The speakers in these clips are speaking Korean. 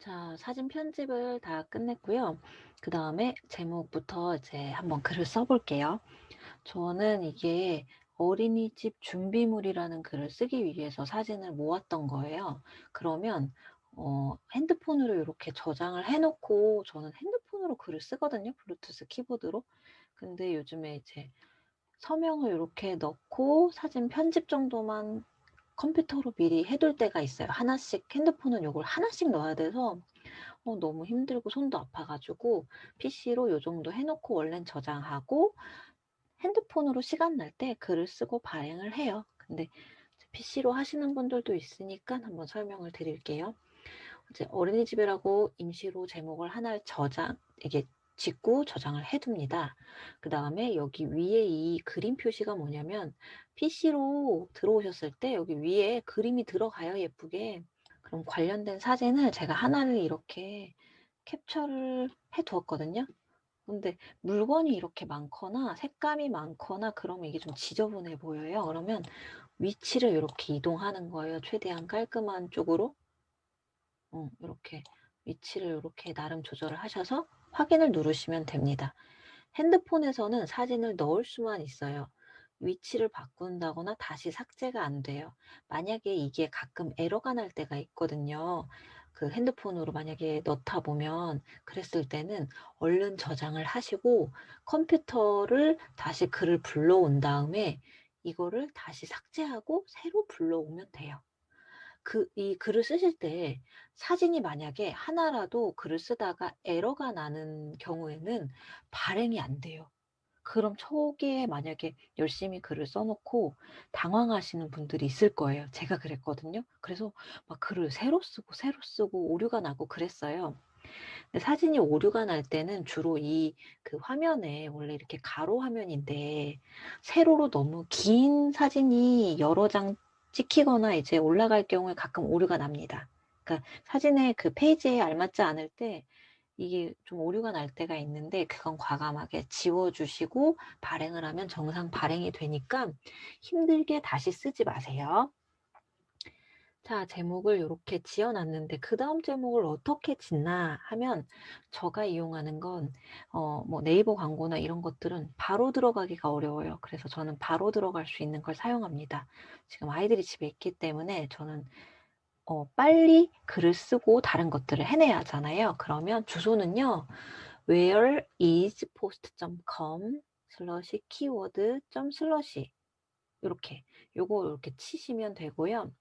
자, 사진 편집을 다 끝냈고요. 그다음에 제목부터 이제 한번 글을 써볼게요. 저는 이게 어린이집 준비물이라는 글을 쓰기 위해서 사진을 모았던 거예요. 그러면 핸드폰으로 이렇게 저장을 해 놓고 저는 핸드폰으로 글을 쓰거든요, 블루투스 키보드로. 근데 요즘에 이제 서명을 이렇게 넣고 사진 편집 정도만 컴퓨터로 미리 해둘 때가 있어요. 하나씩 핸드폰은 요걸 하나씩 넣어야 돼서 너무 힘들고 손도 아파 가지고 PC로 요 정도 해 놓고 원래는 저장하고 핸드폰으로 시간 날 때 글을 쓰고 발행을 해요. 근데 이제 PC로 하시는 분들도 있으니까 한번 설명을 드릴게요. 이제 어린이집이라고 임시로 제목을 하나를 이게 짓고 저장을 해 둡니다. 그다음에 여기 위에 이 그림 표시가 뭐냐면 PC로 들어오셨을 때 여기 위에 그림이 들어가요, 예쁘게. 그럼 관련된 사진을 제가 하나를 이렇게 캡처를 해 두었거든요. 근데 물건이 이렇게 많거나 색감이 많거나 그러면 이게 좀 지저분해 보여요. 그러면 위치를 이렇게 이동하는 거예요, 최대한 깔끔한 쪽으로. 이렇게 위치를 이렇게 나름 조절을 하셔서 확인을 누르시면 됩니다. 핸드폰에서는 사진을 넣을 수만 있어요. 위치를 바꾼다거나 다시 삭제가 안 돼요. 만약에 이게 가끔 에러가 날 때가 있거든요. 그 핸드폰으로 만약에 넣다 보면 그랬을 때는 얼른 저장을 하시고 컴퓨터를 다시 글을 불러온 다음에 이거를 다시 삭제하고 새로 불러오면 돼요. 이 글을 쓰실 때 사진이 만약에 하나라도 글을 쓰다가 에러가 나는 경우에는 발행이 안 돼요. 그럼 초기에 만약에 열심히 글을 써 놓고 당황하시는 분들이 있을 거예요. 제가 그랬거든요. 그래서 막 글을 새로 쓰고 오류가 나고 그랬어요. 근데 사진이 오류가 날 때는 주로 그 화면에 원래 이렇게 가로 화면인데 세로로 너무 긴 사진이 여러 장 찍히거나 이제 올라갈 경우에 가끔 오류가 납니다. 그러니까 사진의 그 페이지에 알맞지 않을 때 이게 좀 오류가 날 때가 있는데 그건 과감하게 지워 주시고 발행을 하면 정상 발행이 되니까 힘들게 다시 쓰지 마세요. 자, 제목을 요렇게 지어 놨는데 그다음 제목을 어떻게 짓나 하면 제가 이용하는 건 뭐 네이버 광고나 이런 것들은 바로 들어가기가 어려워요. 그래서 저는 바로 들어갈 수 있는 걸 사용합니다. 지금 아이들이 집에 있기 때문에 저는 빨리 글을 쓰고 다른 것들을 해내야 하잖아요. 그러면 주소는요. whereispost.com/keyword. 요렇게 요거 요렇게 치시면 되고요.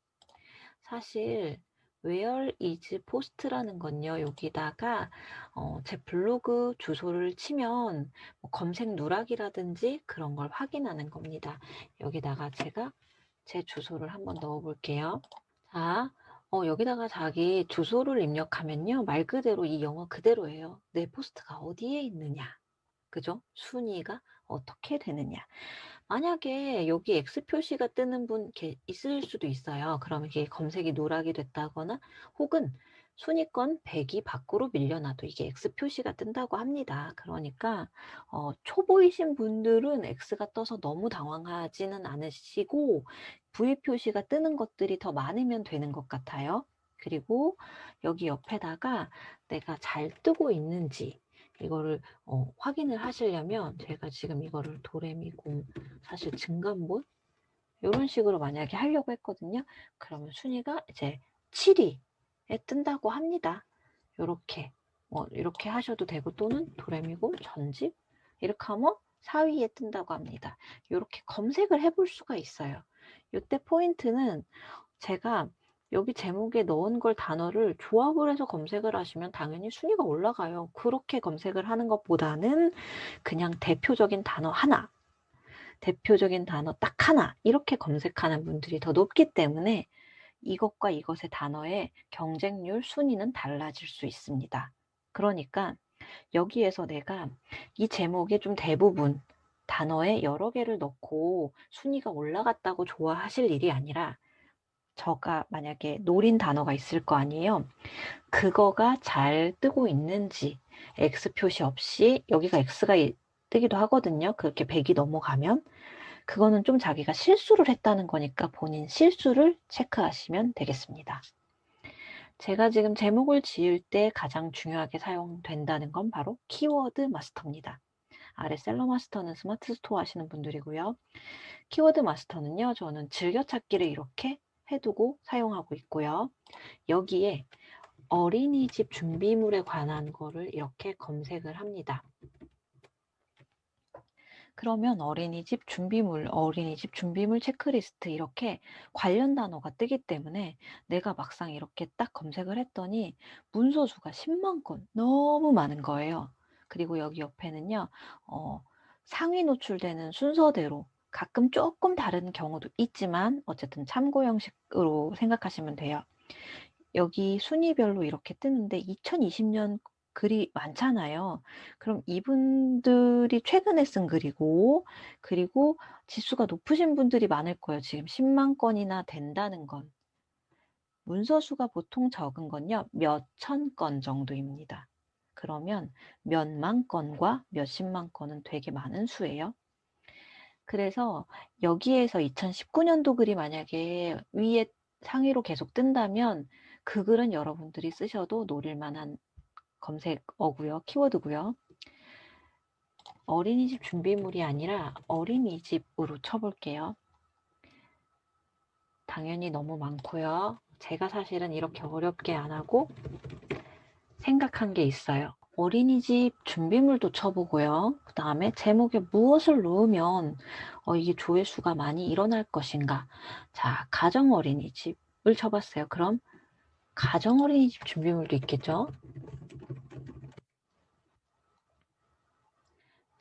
사실 where is post라는 건요. 여기다가 제 블로그 주소를 치면 뭐 검색 누락이라든지 그런 걸 확인하는 겁니다. 여기다가 제가 제 주소를 한번 넣어 볼게요. 자, 여기다가 자기 주소를 입력하면요. 말 그대로 이 영어 그대로예요. 내 포스트가 어디에 있느냐. 그죠? 순위가 어떻게 되느냐. 만약에 여기 X 표시가 뜨는 분 이렇게 있을 수도 있어요. 그러면 이게 검색이 누락이 됐다거나 혹은 순위권 100위 밖으로 밀려나도 이게 X 표시가 뜬다고 합니다. 그러니까 초보이신 분들은 X가 떠서 너무 당황하지는 않으시고 V 표시가 뜨는 것들이 더 많으면 되는 것 같아요. 그리고 여기 옆에다가 내가 잘 뜨고 있는지 이거를 확인을 하시려면 제가 지금 이거를 도레미공 사실 증감본 요런 식으로 만약에 하려고 했거든요. 그러면 순위가 이제 7위에 뜬다고 합니다. 요렇게 이렇게 하셔도 되고 또는 도레미곰 전집 이렇게 하면 4위에 뜬다고 합니다. 요렇게 검색을 해볼 수가 있어요. 요때 포인트는 제가 여기 제목에 넣은 걸 단어를 조합을 해서 검색을 하시면 당연히 순위가 올라가요. 그렇게 검색을 하는 것보다는 그냥 대표적인 단어 하나, 대표적인 단어 딱 하나 이렇게 검색하는 분들이 더 높기 때문에 이것과 이것의 단어의 경쟁률 순위는 달라질 수 있습니다. 그러니까 여기에서 내가 이 제목에 좀 대부분 단어에 여러 개를 넣고 순위가 올라갔다고 좋아하실 일이 아니라 제가 만약에 노린 단어가 있을 거 아니에요. 그거가 잘 뜨고 있는지 X 표시 없이 여기가 X가 뜨기도 하거든요. 그렇게 100이 넘어가면 그거는 좀 자기가 실수를 했다는 거니까 본인 실수를 체크하시면 되겠습니다. 제가 지금 제목을 지을 때 가장 중요하게 사용된다는 건 바로 키워드 마스터입니다. 아래 셀러 마스터는 스마트 스토어 하시는 분들이고요. 키워드 마스터는요, 저는 즐겨찾기를 이렇게 해두고 사용하고 있고요. 여기에 어린이집 준비물에 관한 거를 이렇게 검색을 합니다. 그러면 어린이집 준비물 체크리스트 이렇게 관련 단어가 뜨기 때문에 내가 막상 이렇게 딱 검색을 했더니 문서 수가 10만 건 너무 많은 거예요. 그리고 여기 옆에는요. 상위 노출되는 순서대로 가끔 조금 다른 경우도 있지만 어쨌든 참고 형식으로 생각하시면 돼요. 여기 순위별로 이렇게 뜨는데 2020년 글이 많잖아요. 그럼 이분들이 최근에 쓴 글이고, 그리고 지수가 높으신 분들이 많을 거예요. 지금 10만 건이나 된다는 건. 문서 수가 보통 적은 건요, 몇천 건 정도입니다. 그러면 몇만 건과 몇십만 건은 되게 많은 수예요. 그래서 여기에서 2019년도 글이 만약에 위에 상위로 계속 뜬다면 그 글은 여러분들이 쓰셔도 노릴 만한 검색어고요. 키워드고요. 어린이집 준비물이 아니라 어린이집으로 쳐볼게요. 당연히 너무 많고요. 제가 사실은 이렇게 어렵게 안 하고 생각한 게 있어요. 어린이집 준비물도 쳐보고요. 그 다음에 제목에 무엇을 넣으면 이게 조회수가 많이 일어날 것인가. 자, 가정어린이집을 쳐봤어요. 그럼 가정어린이집 준비물도 있겠죠.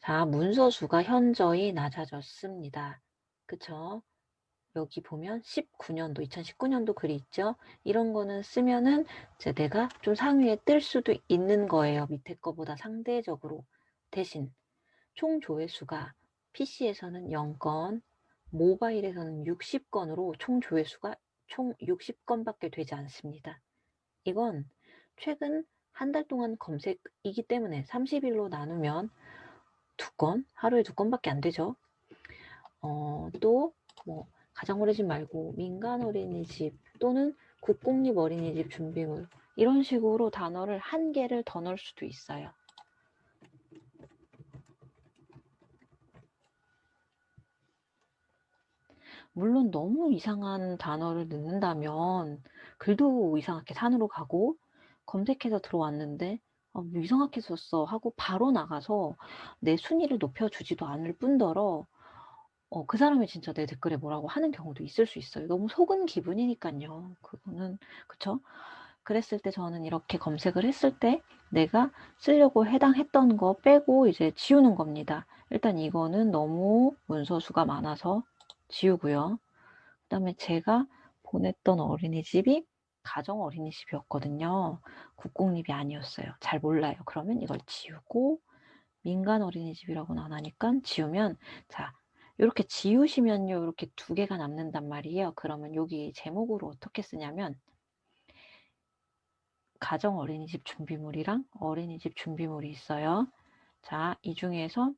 자, 문서 수가 현저히 낮아졌습니다. 그쵸? 여기 보면 2019년도 글이 있죠. 이런 거는 쓰면은 이제 내가 좀 상위에 뜰 수도 있는 거예요. 밑에 거보다 상대적으로. 대신 총 조회수가 PC에서는 0건, 모바일에서는 60건으로 총 조회수가 총 60건밖에 되지 않습니다. 이건 최근 한 달 동안 검색이기 때문에 30일로 나누면 2건, 하루에 2건밖에 안 되죠. 또 뭐 가정어린이집 말고 민간어린이집 또는 국공립 어린이집 준비물 이런 식으로 단어를 한 개를 더 넣을 수도 있어요. 물론 너무 이상한 단어를 넣는다면 글도 이상하게 산으로 가고 검색해서 들어왔는데 뭐 이상하게 썼어 하고 바로 나가서 내 순위를 높여주지도 않을 뿐더러 그 사람이 진짜 내 댓글에 뭐라고 하는 경우도 있을 수 있어요. 너무 속은 기분이니까요. 그거는 그쵸? 그랬을 때 저는 이렇게 검색을 했을 때 내가 쓰려고 해당했던 거 빼고 이제 지우는 겁니다. 일단 이거는 너무 문서 수가 많아서 지우고요. 그다음에 제가 보냈던 어린이집이 가정 어린이집이었거든요. 국공립이 아니었어요. 잘 몰라요. 그러면 이걸 지우고 민간 어린이집이라고는 안 하니까 지우면 자 요렇게 지우시면요. 요렇게 2개가 남는단 말이에요. 그러면 여기 제목으로 어떻게 쓰냐면 가정 어린이집 준비물이랑 어린이집 준비물이 있어요. 자, 이 중에서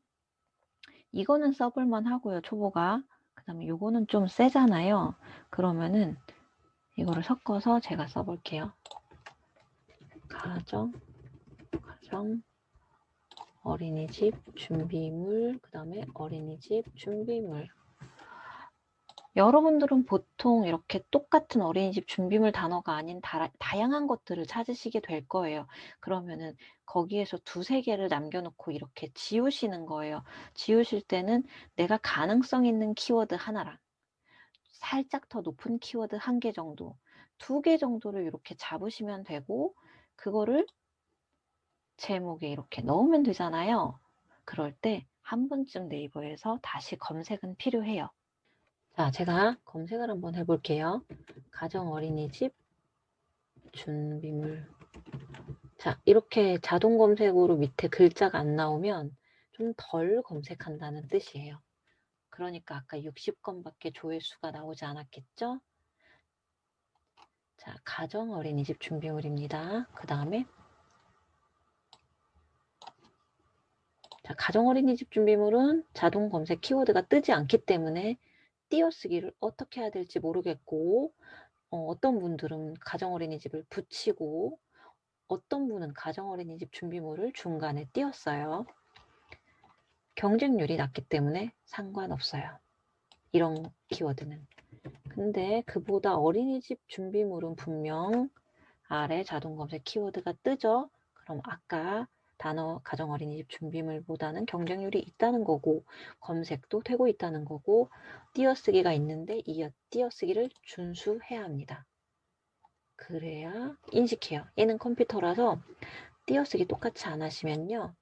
이거는 써볼만 하고요. 초보가. 그 다음에 요거는 좀 세잖아요. 그러면은 이거를 섞어서 제가 써볼게요. 가정 어린이집 준비물 그 다음에 어린이집 준비물. 여러분들은 보통 이렇게 똑같은 어린이집 준비물 단어가 아닌 다양한 것들을 찾으시게 될 거예요. 그러면은 거기에서 2-3개를 남겨놓고 이렇게 지우시는 거예요. 지우실 때는 내가 가능성 있는 키워드 하나랑 살짝 더 높은 키워드 1개 정도, 2개 정도를 이렇게 잡으시면 되고 그거를 제목에 이렇게 넣으면 되잖아요. 그럴 때 한 번쯤 네이버에서 다시 검색은 필요해요. 자, 제가 검색을 한번 해볼게요. 가정 어린이집 준비물. 자, 이렇게 자동 검색으로 밑에 글자가 안 나오면 좀 덜 검색한다는 뜻이에요. 그러니까 아까 60건밖에 조회수가 나오지 않았겠죠? 자, 가정 어린이집 준비물입니다. 그 다음에 자, 가정 어린이집 준비물은 자동 검색 키워드가 뜨지 않기 때문에 띄어쓰기를 어떻게 해야 될지 모르겠고 어떤 분들은 가정어린이집을 붙이고 어떤 분은 가정어린이집 준비물을 중간에 띄었어요. 경쟁률이 낮기 때문에 상관없어요, 이런 키워드는. 근데 그보다 어린이집 준비물은 분명 아래 자동 검색 키워드가 뜨죠. 그럼 아까 단어 가정어린이집 준비물보다는 경쟁률이 있다는 거고, 검색도 되고 있다는 거고, 띄어쓰기가 있는데 이 띄어쓰기를 준수해야 합니다. 그래야 인식해요. 얘는 컴퓨터라서 띄어쓰기 똑같이 안 하시면요,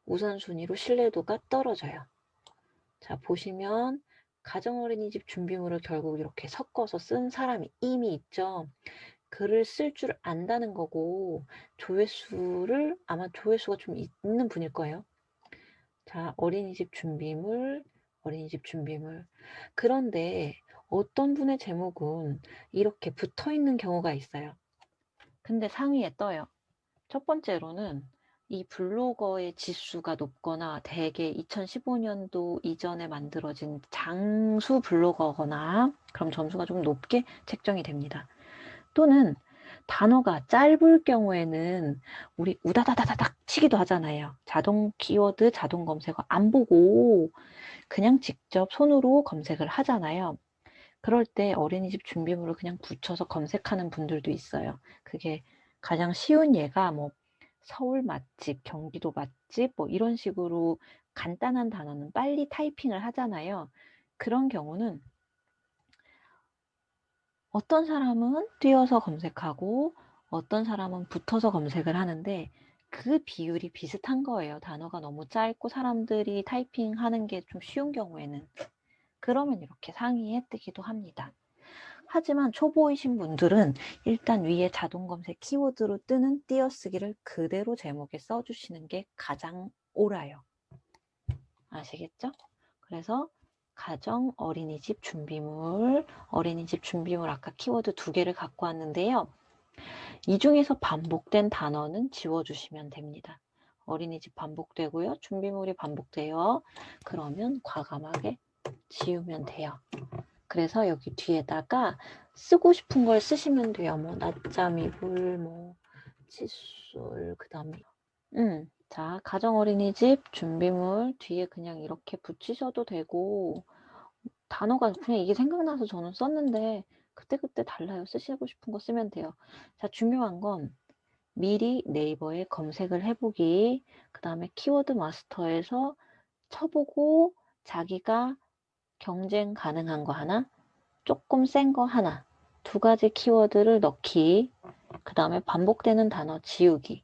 우선순위로 신뢰도가 떨어져요. 자, 보시면 가정어린이집 준비물을 결국 이렇게 섞어서 쓴 사람이 이미 있죠. 글을 쓸 줄 안다는 거고, 아마 조회수가 좀 있는 분일 거예요. 자, 어린이집 준비물, 어린이집 준비물. 그런데 어떤 분의 제목은 이렇게 붙어 있는 경우가 있어요. 근데 상위에 떠요. 첫 번째로는 이 블로거의 지수가 높거나 대개 2015년도 이전에 만들어진 장수 블로거거나, 그럼 점수가 좀 높게 책정이 됩니다. 또는 단어가 짧을 경우에는 우리 우다다다다닥 치기도 하잖아요. 자동 키워드, 자동 검색어 안 보고 그냥 직접 손으로 검색을 하잖아요. 그럴 때 어린이집 준비물을 그냥 붙여서 검색하는 분들도 있어요. 그게 가장 쉬운 예가 뭐 서울 맛집, 경기도 맛집 뭐 이런 식으로 간단한 단어는 빨리 타이핑을 하잖아요. 그런 경우는 어떤 사람은 띄어서 검색하고 어떤 사람은 붙어서 검색을 하는데 그 비율이 비슷한 거예요. 단어가 너무 짧고 사람들이 타이핑하는 게 좀 쉬운 경우에는. 그러면 이렇게 상위에 뜨기도 합니다. 하지만 초보이신 분들은 일단 위에 자동 검색 키워드로 뜨는 띄어쓰기를 그대로 제목에 써주시는 게 가장 옳아요. 아시겠죠? 그래서 가정 어린이집 준비물, 어린이집 준비물 아까 키워드 2개를 갖고 왔는데요. 이 중에서 반복된 단어는 지워주시면 됩니다. 어린이집 반복되고요. 준비물이 반복돼요. 그러면 과감하게 지우면 돼요. 그래서 여기 뒤에다가 쓰고 싶은 걸 쓰시면 돼요. 뭐 낮잠이불, 뭐 칫솔, 그 다음에 자, 가정어린이집 준비물 뒤에 그냥 이렇게 붙이셔도 되고, 단어가 그냥 이게 생각나서 저는 썼는데 그때그때 달라요. 쓰시고 싶은 거 쓰면 돼요. 자, 중요한 건 미리 네이버에 검색을 해보기, 그 다음에 키워드 마스터에서 쳐보고 자기가 경쟁 가능한 거 하나, 조금 센 거 하나, 2가지 키워드를 넣기, 그 다음에 반복되는 단어 지우기,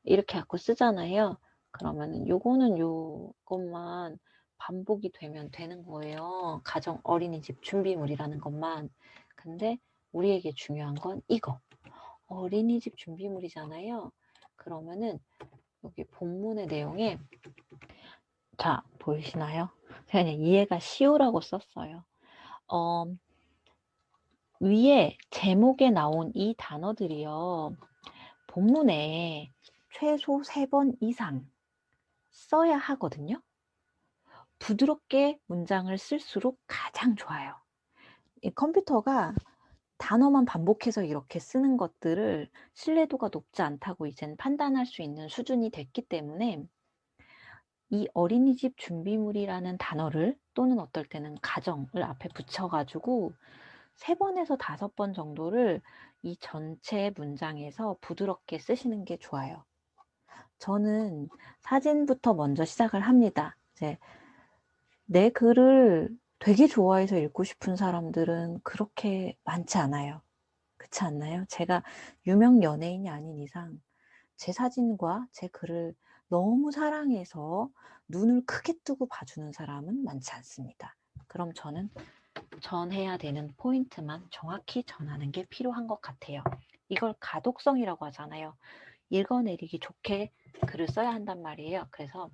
이렇게 갖고 쓰잖아요. 그러면은 요것만 반복이 되면 되는 거예요. 가정 어린이집 준비물이라는 것만. 근데 우리에게 중요한 건 이거. 어린이집 준비물이잖아요. 그러면은 여기 본문의 내용에, 자, 보이시나요? 그냥 이해가 쉬우라고 썼어요. 위에 제목에 나온 이 단어들이요, 본문에 최소 3번 이상 써야 하거든요. 부드럽게 문장을 쓸수록 가장 좋아요. 이 컴퓨터가 단어만 반복해서 이렇게 쓰는 것들을 신뢰도가 높지 않다고 이제는 판단할 수 있는 수준이 됐기 때문에 이 어린이집 준비물이라는 단어를, 또는 어떨 때는 가정을 앞에 붙여가지고 3번에서 5번 정도를 이 전체 문장에서 부드럽게 쓰시는 게 좋아요. 저는 사진부터 먼저 시작을 합니다. 이제 내 글을 되게 좋아해서 읽고 싶은 사람들은 그렇게 많지 않아요. 그렇지 않나요? 제가 유명 연예인이 아닌 이상 제 사진과 제 글을 너무 사랑해서 눈을 크게 뜨고 봐주는 사람은 많지 않습니다. 그럼 저는 전해야 되는 포인트만 정확히 전하는 게 필요한 것 같아요. 이걸 가독성이라고 하잖아요. 읽어내리기 좋게 글을 써야 한단 말이에요. 그래서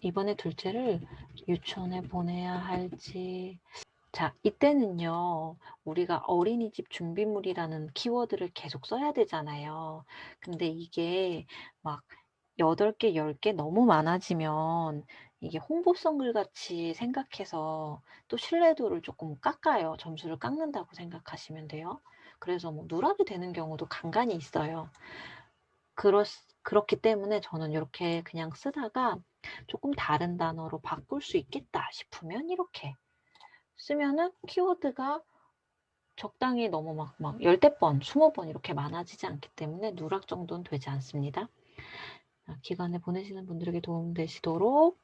이번에 둘째를 유치원에 보내야 할지, 자, 이때는요, 우리가 어린이집 준비물이라는 키워드를 계속 써야 되잖아요. 근데 이게 막 8개, 10개 너무 많아지면 이게 홍보성 글 같이 생각해서 또 신뢰도를 조금 깎아요. 점수를 깎는다고 생각하시면 돼요. 그래서 뭐 누락이 되는 경우도 간간이 있어요. 그렇기 때문에 저는 이렇게 그냥 쓰다가 조금 다른 단어로 바꿀 수 있겠다 싶으면 이렇게 쓰면은 키워드가 적당히 너무 막 열댓 번, 20번 이렇게 많아지지 않기 때문에 누락 정도는 되지 않습니다. 기간에 보내시는 분들에게 도움되시도록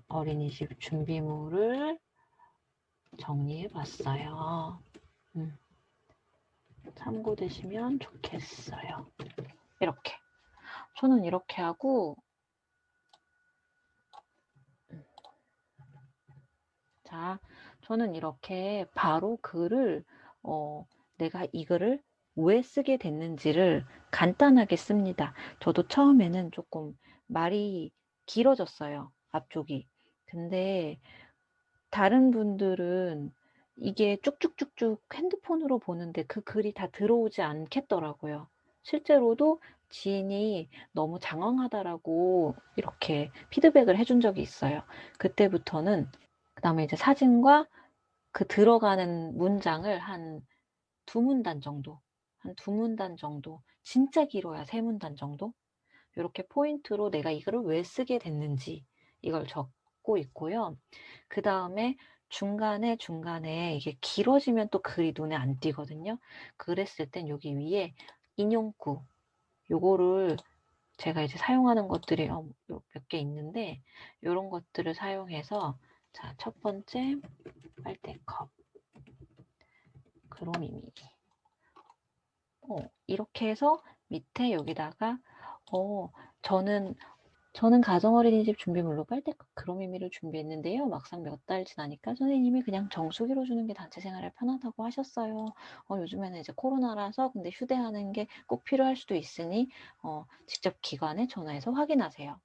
어린이집 준비물을 정리해 봤어요. 참고되시면 좋겠어요. 이렇게. 저는 이렇게 하고, 자, 저는 이렇게 바로 글을, 내가 이 글을 왜 쓰게 됐는지를 간단하게 씁니다. 저도 처음에는 조금 말이 길어졌어요. 앞쪽이. 근데 다른 분들은 이게 쭉쭉쭉쭉 핸드폰으로 보는데 그 글이 다 들어오지 않겠더라고요. 실제로도 지인이 너무 장황하다라고 이렇게 피드백을 해준 적이 있어요. 그때부터는 그다음에 이제 사진과 그 들어가는 문장을 한 두 문단 정도, 한 두 문단 정도, 진짜 길어야 세 문단 정도 요렇게 포인트로 내가 이거를 왜 쓰게 됐는지 이걸 적고 있고요. 그다음에 중간에 이게 길어지면 또 글이 눈에 안 띄거든요. 그랬을 땐 여기 위에 인용구 요거를 제가 이제 사용하는 것들이 몇 개 있는데 요런 것들을 사용해서 자, 첫 번째 빨대컵 그로미미 이렇게 해서 밑에 여기다가 저는 가정어린이집 준비물로 빨대컵 그로미미를 준비했는데요. 막상 몇 달 지나니까 선생님이 그냥 정수기로 주는 게 단체 생활에 편하다고 하셨어요. 요즘에는 이제 코로나라서 근데 휴대하는 게 꼭 필요할 수도 있으니 직접 기관에 전화해서 확인하세요.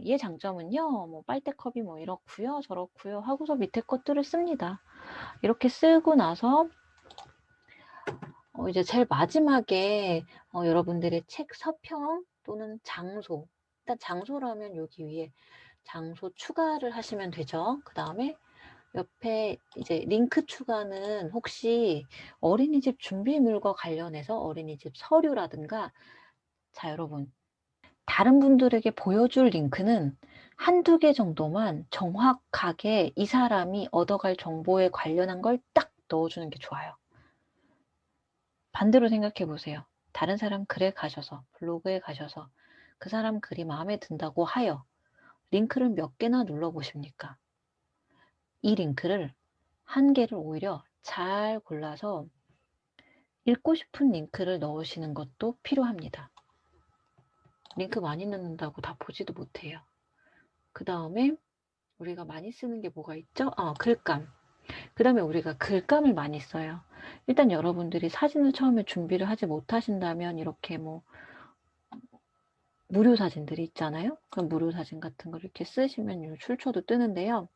얘 장점은요, 뭐 빨대컵이 뭐 이렇고요, 저렇고요 하고서 밑에 것들을 씁니다. 이렇게 쓰고 나서 이제 제일 마지막에 여러분들의 책 서평 또는 장소, 일단 장소라면 여기 위에 장소 추가를 하시면 되죠. 그 다음에 옆에 이제 링크 추가는 혹시 어린이집 준비물과 관련해서 어린이집 서류라든가, 자, 여러분, 다른 분들에게 보여줄 링크는 한두 개 정도만 정확하게 이 사람이 얻어갈 정보에 관련한 걸 딱 넣어주는 게 좋아요. 반대로 생각해 보세요. 다른 사람 글에 가셔서, 블로그에 가셔서 그 사람 글이 마음에 든다고 하여 링크를 몇 개나 눌러보십니까? 이 링크를 한 개를 오히려 잘 골라서 읽고 싶은 링크를 넣으시는 것도 필요합니다. 링크 많이 넣는다고 다 보지도 못해요. 그 다음에 우리가 많이 쓰는 게 뭐가 있죠? 글감. 그 다음에 우리가 글감을 많이 써요. 일단 여러분들이 사진을 처음에 준비를 하지 못하신다면 이렇게 뭐 무료 사진들이 있잖아요. 그럼 무료 사진 같은 걸 이렇게 쓰시면 출처도 뜨는데요.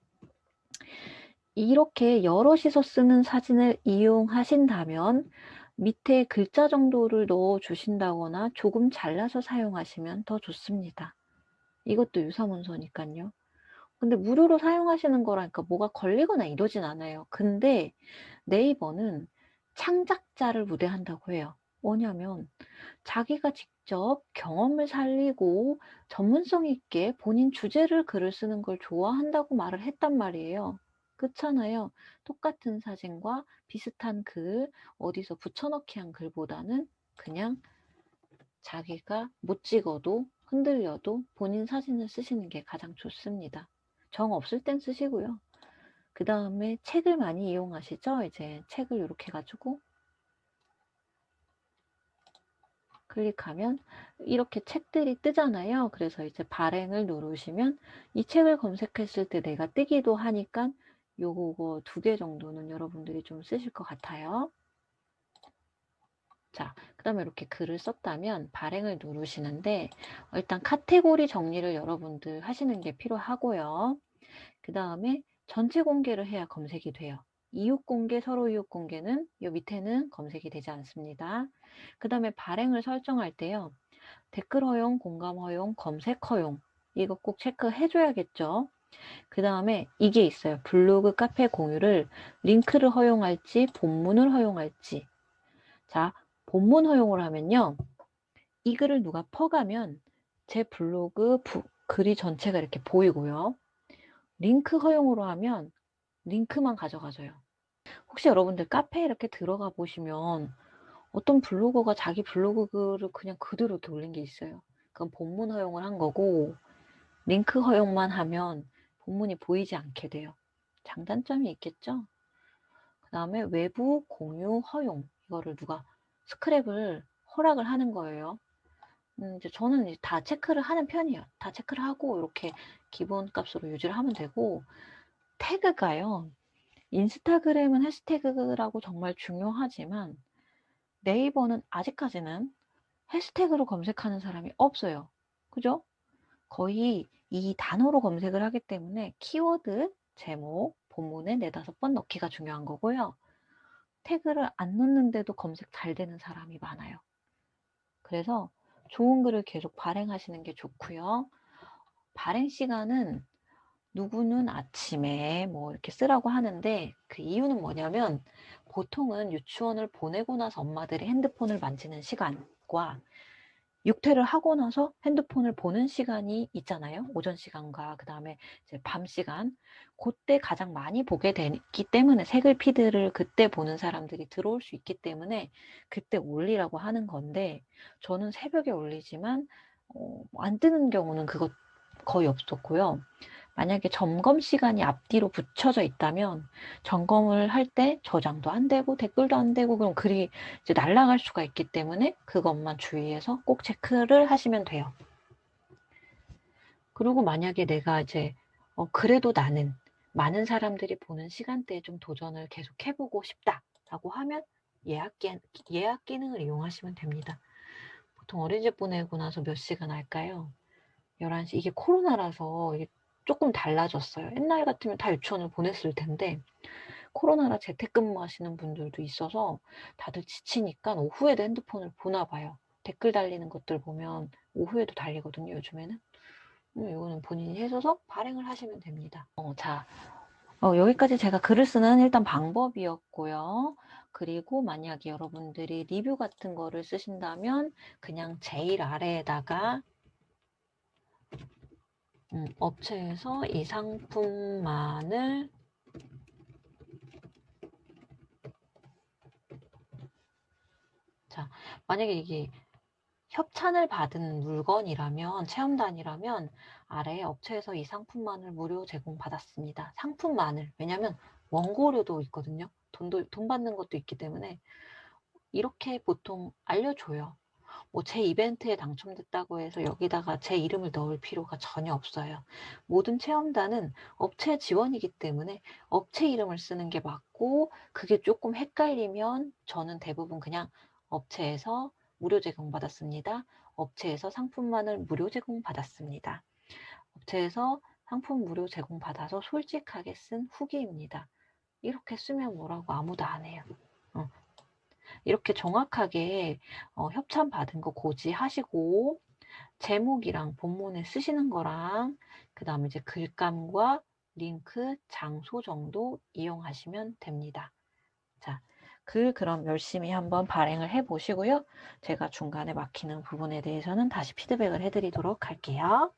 이렇게 여럿이서 쓰는 사진을 이용하신다면 밑에 글자 정도를 넣어 주신다거나 조금 잘라서 사용하시면 더 좋습니다. 이것도 유사문서니까요. 근데 무료로 사용하시는 거라니까 뭐가 걸리거나 이러진 않아요. 근데 네이버는 창작자를 우대한다고 해요. 뭐냐면 자기가 직접 경험을 살리고 전문성 있게 본인 주제를 글을 쓰는 걸 좋아한다고 말을 했단 말이에요. 그렇잖아요. 똑같은 사진과 비슷한 글 어디서 붙여넣기 한 글보다는 그냥 자기가 못 찍어도 흔들려도 본인 사진을 쓰시는 게 가장 좋습니다. 정 없을 땐 쓰시고요. 그 다음에 책을 많이 이용하시죠? 이제 책을 이렇게 해가지고 클릭하면 이렇게 책들이 뜨잖아요. 그래서 이제 발행을 누르시면 이 책을 검색했을 때 내가 뜨기도 하니까 요거 두 개 정도는 여러분들이 좀 쓰실 것 같아요. 자, 그 다음에 이렇게 글을 썼다면 발행을 누르시는데 일단 카테고리 정리를 여러분들 하시는 게 필요하고요. 그 다음에 전체 공개를 해야 검색이 돼요. 이웃 공개, 서로 이웃 공개는 이 밑에는 검색이 되지 않습니다. 그 다음에 발행을 설정할 때요. 댓글 허용, 공감 허용, 검색 허용 이거 꼭 체크해 줘야겠죠. 그 다음에 이게 있어요. 블로그 카페 공유를 링크를 허용할지 본문을 허용할지. 자, 본문 허용을 하면요. 이 글을 누가 퍼가면 제 블로그 글이 전체가 이렇게 보이고요. 링크 허용으로 하면 링크만 가져가져요. 혹시 여러분들 카페에 이렇게 들어가 보시면 어떤 블로거가 자기 블로그 글을 그냥 그대로 이렇게 올린 게 있어요. 그건 본문 허용을 한 거고, 링크 허용만 하면 본문이 보이지 않게 돼요. 장단점이 있겠죠? 그 다음에 외부 공유 허용. 이거를 누가 스크랩을 허락을 하는 거예요. 이제 저는 이제 다 체크를 하는 편이에요. 다 체크를 하고 이렇게 기본 값으로 유지를 하면 되고, 태그가요. 인스타그램은 해시태그라고 정말 중요하지만 네이버는 아직까지는 해시태그로 검색하는 사람이 없어요. 그죠? 거의 이 단어로 검색을 하기 때문에 키워드, 제목, 본문에 4-5번 넣기가 중요한 거고요. 태그를 안 넣는데도 검색 잘 되는 사람이 많아요. 그래서 좋은 글을 계속 발행하시는 게 좋고요. 발행 시간은 누구는 아침에 뭐 이렇게 쓰라고 하는데 그 이유는 뭐냐면 보통은 유치원을 보내고 나서 엄마들이 핸드폰을 만지는 시간과 육퇴를 하고 나서 핸드폰을 보는 시간이 있잖아요. 오전 시간과 그 다음에 이제 밤 시간. 그때 가장 많이 보게 되기 때문에 색을 피드를 그때 보는 사람들이 들어올 수 있기 때문에 그때 올리라고 하는 건데 저는 새벽에 올리지만 안 뜨는 경우는 그것 거의 없었고요. 만약에 점검 시간이 앞뒤로 붙여져 있다면 점검을 할 때 저장도 안 되고 댓글도 안 되고 그럼 글이 이제 날아갈 수가 있기 때문에 그것만 주의해서 꼭 체크를 하시면 돼요. 그리고 만약에 내가 이제 그래도 나는 많은 사람들이 보는 시간대에 좀 도전을 계속 해보고 싶다라고 하면 예약 기능을 이용하시면 됩니다. 보통 어린이집 보내고 나서 몇 시간 할까요? 11시. 이게 코로나라서 이게 조금 달라졌어요. 옛날 같으면 다 유치원을 보냈을 텐데 코로나라 재택근무하시는 분들도 있어서 다들 지치니까 오후에도 핸드폰을 보나 봐요. 댓글 달리는 것들 보면 오후에도 달리거든요, 요즘에는. 이거는 본인이 하셔서 발행을 하시면 됩니다. 여기까지 제가 글을 쓰는 일단 방법이었고요. 그리고 만약에 여러분들이 리뷰 같은 거를 쓰신다면 그냥 제일 아래에다가 업체에서 이 상품만을 만약에 이게 협찬을 받은 물건이라면 체험단이라면 아래에 업체에서 이 상품만을 무료 제공받았습니다. 상품만을. 왜냐면 원고료도 있거든요. 돈 받는 것도 있기 때문에 이렇게 보통 알려줘요. 뭐 제 이벤트에 당첨됐다고 해서 여기다가 제 이름을 넣을 필요가 전혀 없어요. 모든 체험단은 업체 지원이기 때문에 업체 이름을 쓰는 게 맞고 그게 조금 헷갈리면 저는 대부분 그냥 업체에서 무료 제공받았습니다. 업체에서 상품만을 무료 제공받았습니다. 업체에서 상품 무료 제공받아서 솔직하게 쓴 후기입니다. 이렇게 쓰면 뭐라고 아무도 안 해요. 이렇게 정확하게 협찬 받은 거 고지하시고 제목이랑 본문에 쓰시는 거랑 그 다음에 이제 글감과 링크, 장소 정도 이용하시면 됩니다. 자, 그럼 열심히 한번 발행을 해 보시고요. 제가 중간에 막히는 부분에 대해서는 다시 피드백을 해드리도록 할게요.